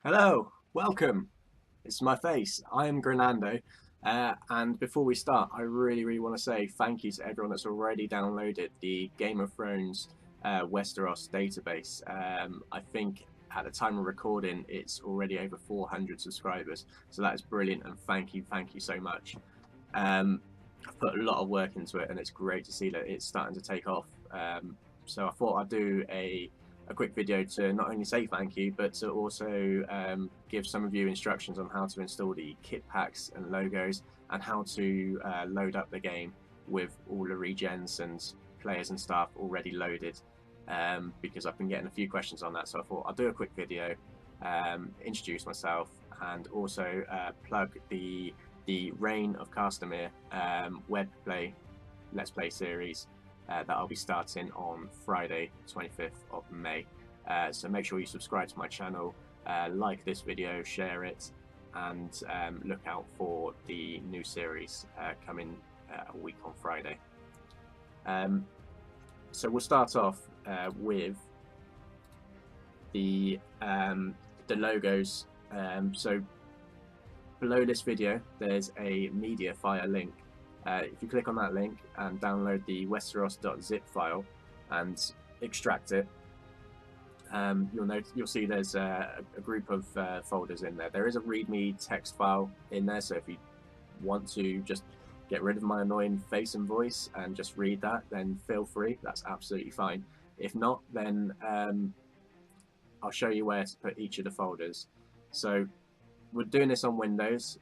Hello, welcome. It's my face. I am Greenando. And before we start, I really want to say thank you to everyone that's already downloaded the Game of Thrones Westeros database. I think at the time of recording, it's already over 400 subscribers. So that is brilliant, and thank you so much. I've put a lot of work into it, and it's great to see that it's starting to take off. So I thought I'd do a quick video to not only say thank you, but to also give some of you instructions on how to install the kit packs and logos and how to load up the game with all the regens and players and stuff already loaded. Because I've been getting a few questions on that, so I thought I'll do a quick video, introduce myself, and also plug the Reign of Castamere web play Let's Play series that I'll be starting on Friday, 25th of May. So make sure you subscribe to my channel, like this video, share it, and look out for the new series coming a week on Friday. So we'll start off with the logos. So below this video, there's a media file link. If you click on that link and download the Westeros.zip file and extract it, you'll see there's a group of folders in there. There is a README text file in there, so if you want to just get rid of my annoying face and voice and just read that, then feel free. That's absolutely fine. If not, then I'll show you where to put each of the folders. So we're doing this on Windows.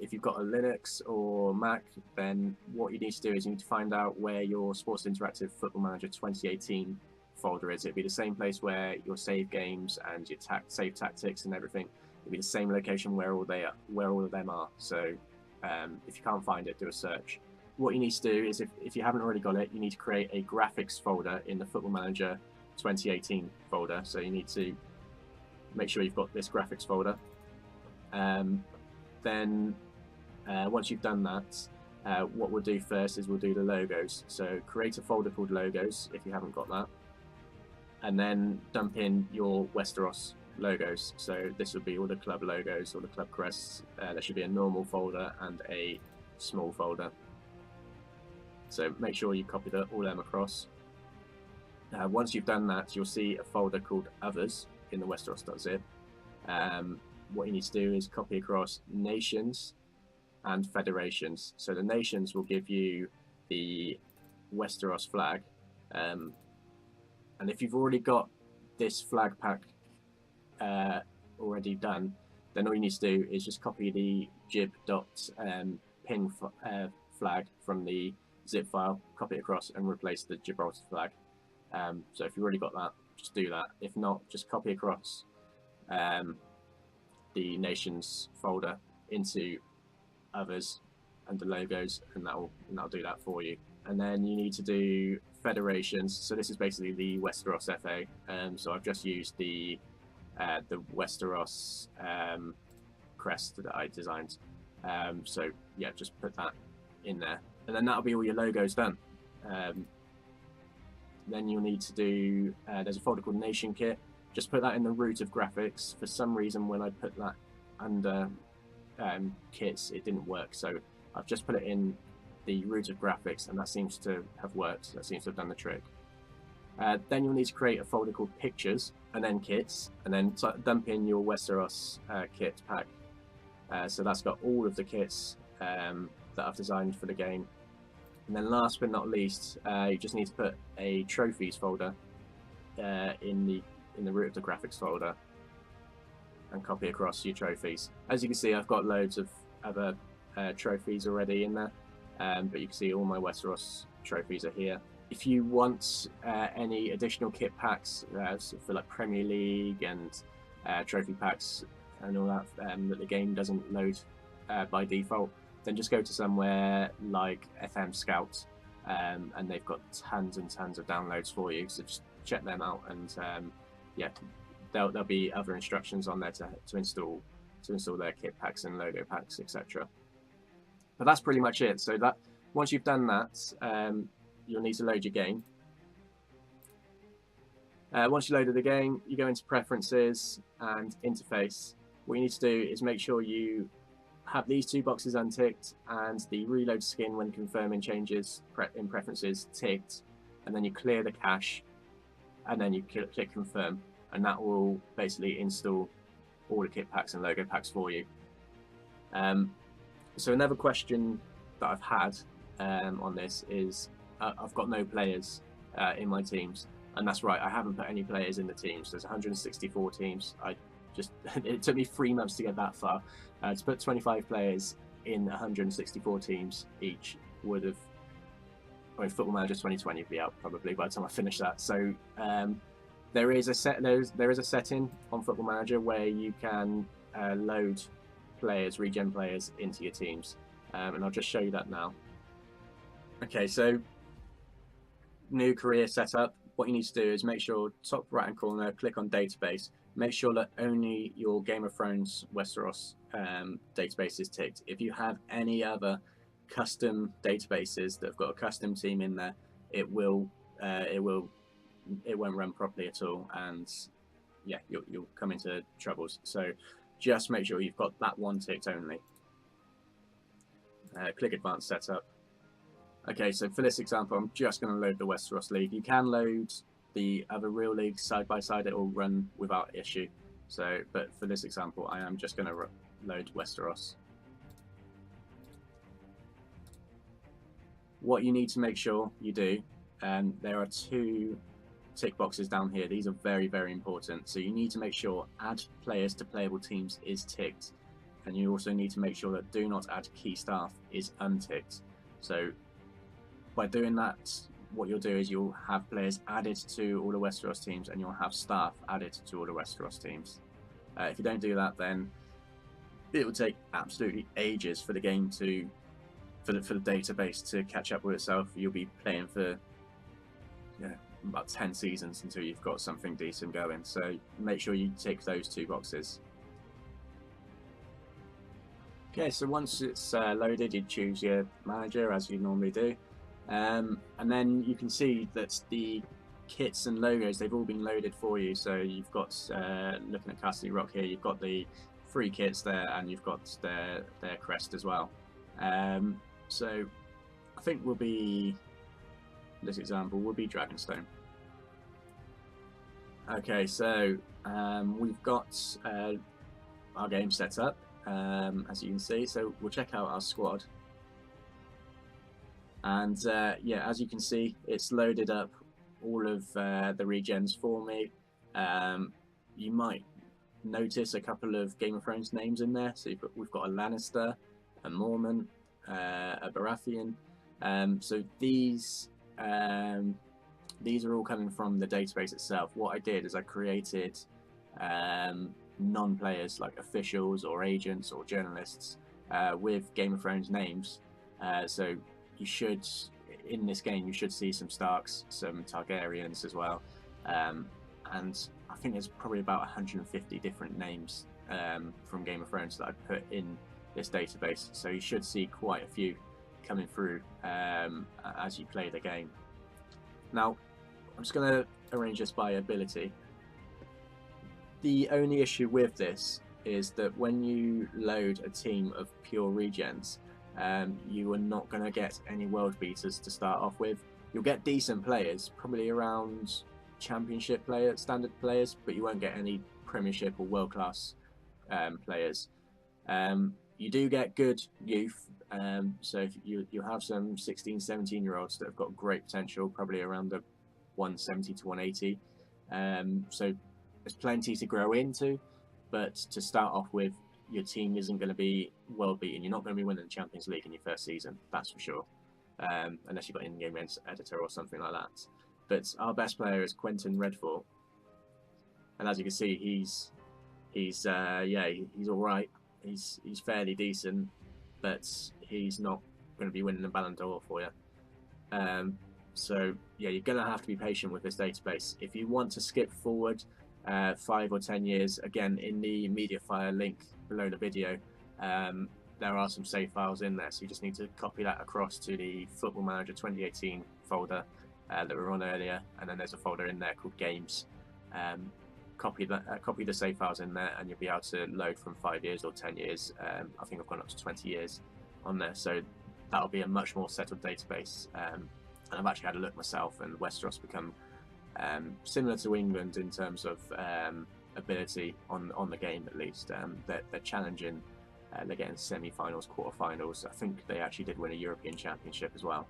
If you've got a Linux or Mac, then what you need to do is you need to find out where your Sports Interactive Football Manager 2018 folder is. It'll be the same place where your save games and your save tactics and everything. It'll be the same location where all of them are. So if you can't find it, do a search. What you need to do is, if you haven't already got it, you need to create a graphics folder in the Football Manager 2018 folder. So you need to make sure you've got this graphics folder. Then once you've done that, what we'll do first is we'll do the logos. So create a folder called logos if you haven't got that, and then dump in your Westeros logos. So this would be all the club logos, all the club crests. There should be a normal folder and a small folder. So make sure you copy all them across. Once you've done that, you'll see a folder called others in the Westeros.zip. What you need to do is copy across nations and federations. So the nations will give you the Westeros flag, and if you've already got this flag pack already done, then all you need to do is just copy the gib.ping flag from the zip file, copy it across, and replace the Gibraltar flag. So if you've already got that, just do that. If not, just copy across the nations folder into others and the logos, and that'll do that for you. And then you need to do federations. So this is basically the Westeros FA. So I've just used the Westeros crest that I designed. So yeah, just put that in there, and then that'll be all your logos done. Then you'll need to do, there's a folder called Nation Kit. Just put that in the root of graphics. For some reason, when I put that under kits, it didn't work. So I've just put it in the root of graphics, and that seems to have worked. That seems to have done the trick. Then you'll need to create a folder called Pictures, and then Kits, and then dump in your Westeros kit pack. So that's got all of the kits that I've designed for the game. And then last but not least, you just need to put a trophies folder in the root of the graphics folder and copy across your trophies. As you can see, I've got loads of other trophies already in there, but you can see all my Westeros trophies are here. If you want any additional kit packs for like Premier League and trophy packs and all that that the game doesn't load by default, then just go to somewhere like FM Scout, and they've got tons and tons of downloads for you. So just check them out, and yeah, there'll be other instructions on there to install their kit packs and logo packs, etc. But that's pretty much it. So that once you've done that, you'll need to load your game. Once you loaded the game, you go into preferences and interface. What you need to do is make sure you have these two boxes unticked and the reload skin when confirming changes in preferences ticked, and then you clear the cache and then you click confirm, and that will basically install all the kit packs and logo packs for you. So another question that I've had on this is I've got no players in my teams, and that's right, I haven't put any players in the teams. There's 164 teams. It took me 3 months to get that far. To put 25 players in 164 teams each would have, I mean, Football Manager 2020 would be out probably by the time I finish that. So there is a setting on Football Manager where you can load players, regen players into your teams, and I'll just show you that now. Okay, so new career setup. What you need to do is make sure top right hand corner, click on database. Make sure that only your Game of Thrones Westeros database is ticked. If you have any other custom databases that have got a custom team in there, it won't run properly at all, and yeah, you'll come into troubles. So just make sure you've got that one ticked only. Click Advanced Setup. Okay, so for this example, I'm just going to load the Westeros League. You can load the other real leagues side by side; it will run without issue. So, but for this example, I am just going to load Westeros. What you need to make sure you do, there are 2 tick boxes down here. These are very, very important. So you need to make sure add players to playable teams is ticked, and you also need to make sure that do not add key staff is unticked. So by doing that, what you'll do is you'll have players added to all the Westeros teams, and you'll have staff added to all the Westeros teams. If you don't do that, then it will take absolutely ages for the game to, for the database to catch up with itself. You'll be playing for about 10 seasons until you've got something decent going. So make sure you tick those 2 boxes. Okay, so once it's loaded, you choose your manager as you normally do. And then you can see that the kits and logos, they've all been loaded for you. So you've got, looking at Castle Rock here, you've got the free kits there, and you've got their crest as well. So I think this example will be Dragonstone. Okay, so we've got our game set up, as you can see. So we'll check out our squad. And yeah, as you can see, it's loaded up all of the regens for me. You might notice a couple of Game of Thrones names in there. So we've got a Lannister, a Mormont, a Baratheon. So these are all coming from the database itself. What I did is I created non-players like officials or agents or journalists with Game of Thrones names. So you should, in this game, you should see some Starks, some Targaryens as well, and I think there's probably about 150 different names from Game of Thrones that I put in this database. So you should see quite a few coming through as you play the game. Now, I'm just going to arrange this by ability. The only issue with this is that when you load a team of pure regens, you are not going to get any world beaters to start off with. You'll get decent players, probably around championship standard players, but you won't get any premiership or world class players. You do get good youth, so if you have some 16, 17 year olds that have got great potential, probably around the 170 to 180. So there's plenty to grow into, but to start off with, your team isn't going to be well beaten. You're not going to be winning the Champions League in your first season, that's for sure, unless you've got an in-game editor or something like that. But our best player is Quentin Redfall, and as you can see, he's all right. He's fairly decent, but he's not going to be winning the Ballon d'Or for you. So yeah, you're going to have to be patient with this database. If you want to skip forward 5 or 10 years, again, in the MediaFire link below the video, there are some save files in there, so you just need to copy that across to the Football Manager 2018 folder that we were on earlier, and then there's a folder in there called Games, copy the save files in there, and you'll be able to load from 5 years or 10 years. I think I've gone up to 20 years on there, so that'll be a much more settled database. And I've actually had a look myself, and Westeros become similar to England in terms of ability on the game, at least. They're challenging. They're getting semi-finals, quarter-finals. I think they actually did win a European Championship as well.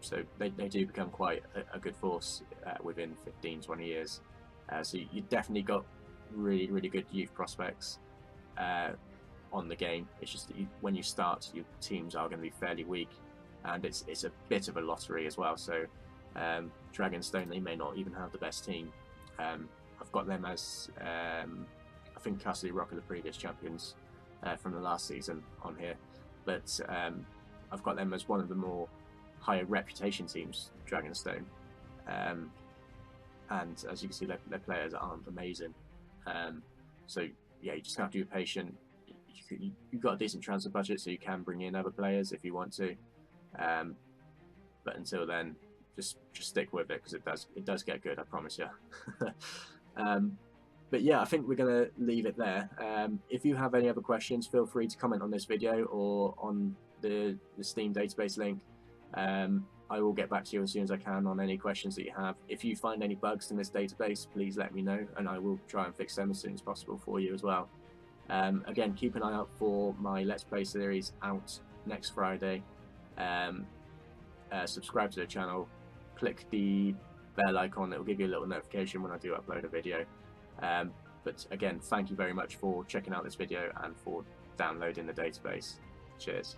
So they do become quite a good force within 15-20 years. So you definitely got really good youth prospects on the game. It's just that when you start, your teams are going to be fairly weak, and it's a bit of a lottery as well. So Dragonstone, they may not even have the best team. I've got them as I think Castle Rock are the previous champions from the last season on here, but I've got them as one of the more higher reputation teams, Dragonstone. And as you can see, their players aren't amazing. So yeah, you just have to be patient. You've got a decent transfer budget, so you can bring in other players if you want to. But until then, just stick with it, because it does get good, I promise you. But yeah, I think we're going to leave it there. If you have any other questions, feel free to comment on this video or on the Steam database link. I will get back to you as soon as I can on any questions that you have. If you find any bugs in this database, please let me know, and I will try and fix them as soon as possible for you as well. Again, keep an eye out for my Let's Play series out next Friday. Subscribe to the channel, click the bell icon, it will give you a little notification when I do upload a video. But again, thank you very much for checking out this video and for downloading the database. Cheers.